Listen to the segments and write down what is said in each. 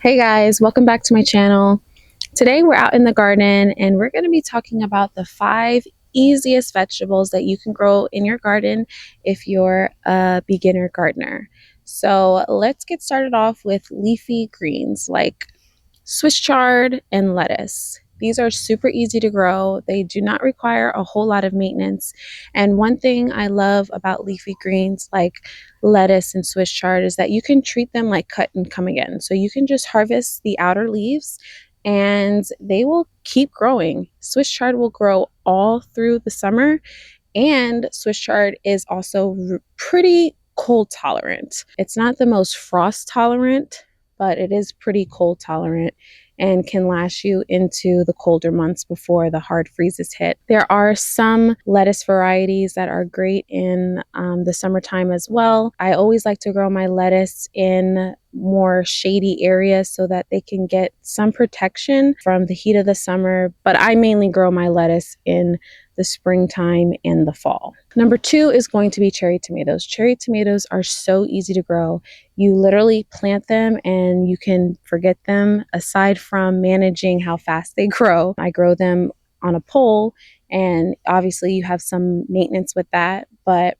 Hey guys, welcome back to my channel. Today we're out in the garden and we're going to be talking about the 5 easiest vegetables that you can grow in your garden if you're a beginner gardener. So let's get started off with leafy greens like Swiss chard and lettuce. These are super easy to grow. They do not require a whole lot of maintenance. And one thing I love about leafy greens like lettuce and Swiss chard is that you can treat them like cut and come again. So you can just harvest the outer leaves and they will keep growing. Swiss chard will grow all through the summer, and Swiss chard is also pretty cold tolerant. It's not the most frost tolerant, but it is pretty cold tolerant and can last you into the colder months before the hard freezes hit. There are some lettuce varieties that are great in the summertime as well. I always like to grow my lettuce in more shady areas so that they can get some protection from the heat of the summer, but I mainly grow my lettuce in the springtime and the fall. Number 2 is going to be cherry tomatoes. Cherry tomatoes are so easy to grow. You literally plant them and you can forget them. Aside from managing how fast they grow, I grow them on a pole, and obviously you have some maintenance with that, but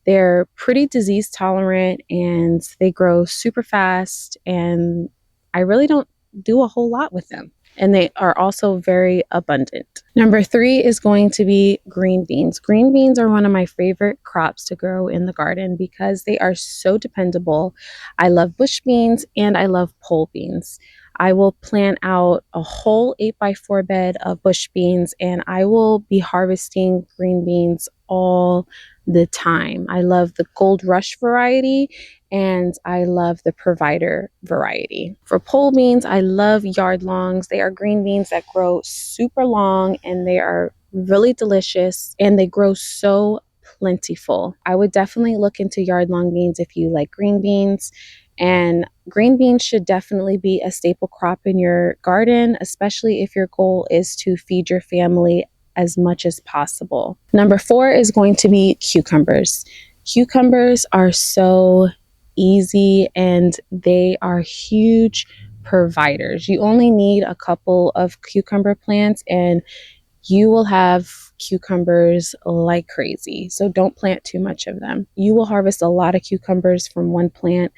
they're pretty disease tolerant and they grow super fast, and I really don't do a whole lot with them. And they are also very abundant. Number 3 is going to be green beans. Green beans are one of my favorite crops to grow in the garden because they are so dependable. I love bush beans and I love pole beans. I will plant out a whole 8x4 bed of bush beans and I will be harvesting green beans all the time. I love the Gold Rush variety and I love the Provider variety. For pole beans, I love yard longs. They are green beans that grow super long and they are really delicious and they grow so plentiful. I would definitely look into yard long beans if you like green beans. And green beans should definitely be a staple crop in your garden, especially if your goal is to feed your family as much as possible. Number 4 is going to be cucumbers. Cucumbers are so easy and they are huge providers. You only need a couple of cucumber plants and you will have cucumbers like crazy. So don't plant too much of them. You will harvest a lot of cucumbers from one plant.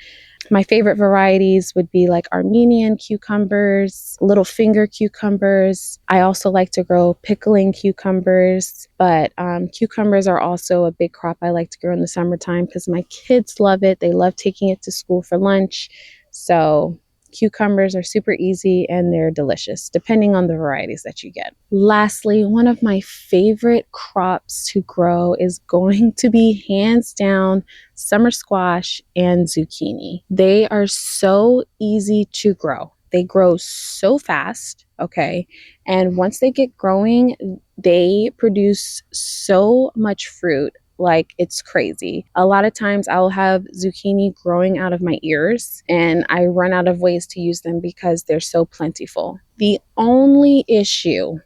My favorite varieties would be like Armenian cucumbers, little finger cucumbers. I also like to grow pickling cucumbers, but cucumbers are also a big crop I like to grow in the summertime because my kids love it. They love taking it to school for lunch. So cucumbers are super easy and they're delicious, depending on the varieties that you get. Lastly, one of my favorite crops to grow is going to be hands down summer squash and zucchini. They are so easy to grow. They grow so fast, okay? And once they get growing, they produce so much fruit. Like it's crazy. A lot of times I'll have zucchini growing out of my ears and I run out of ways to use them because they're so plentiful. The only issue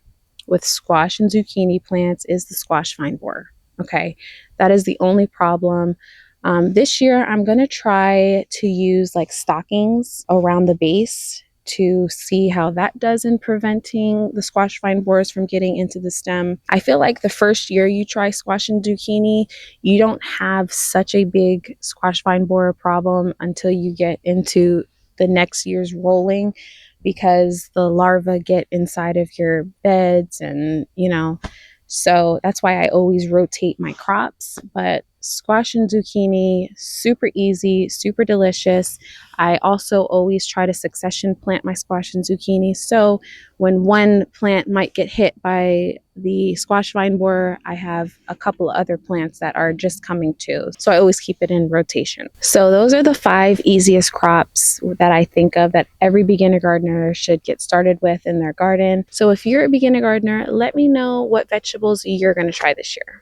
with squash and zucchini plants is the squash vine borer. Okay, that is the only problem. This year I'm going to try to use like stockings around the base to see how that does in preventing the squash vine borers from getting into the stem. I feel like the first year you try squash and zucchini, you don't have such a big squash vine borer problem until you get into the next year's rolling, because the larvae get inside of your beds and, so that's why I always rotate my crops. But squash and zucchini, super easy, super delicious. I also always try to succession plant my squash and zucchini. So when one plant might get hit by the squash vine borer, I have a couple of other plants that are just coming to. So I always keep it in rotation. So those are the 5 easiest crops that I think of that every beginner gardener should get started with in their garden. So if you're a beginner gardener, let me know what vegetables you're going to try this year.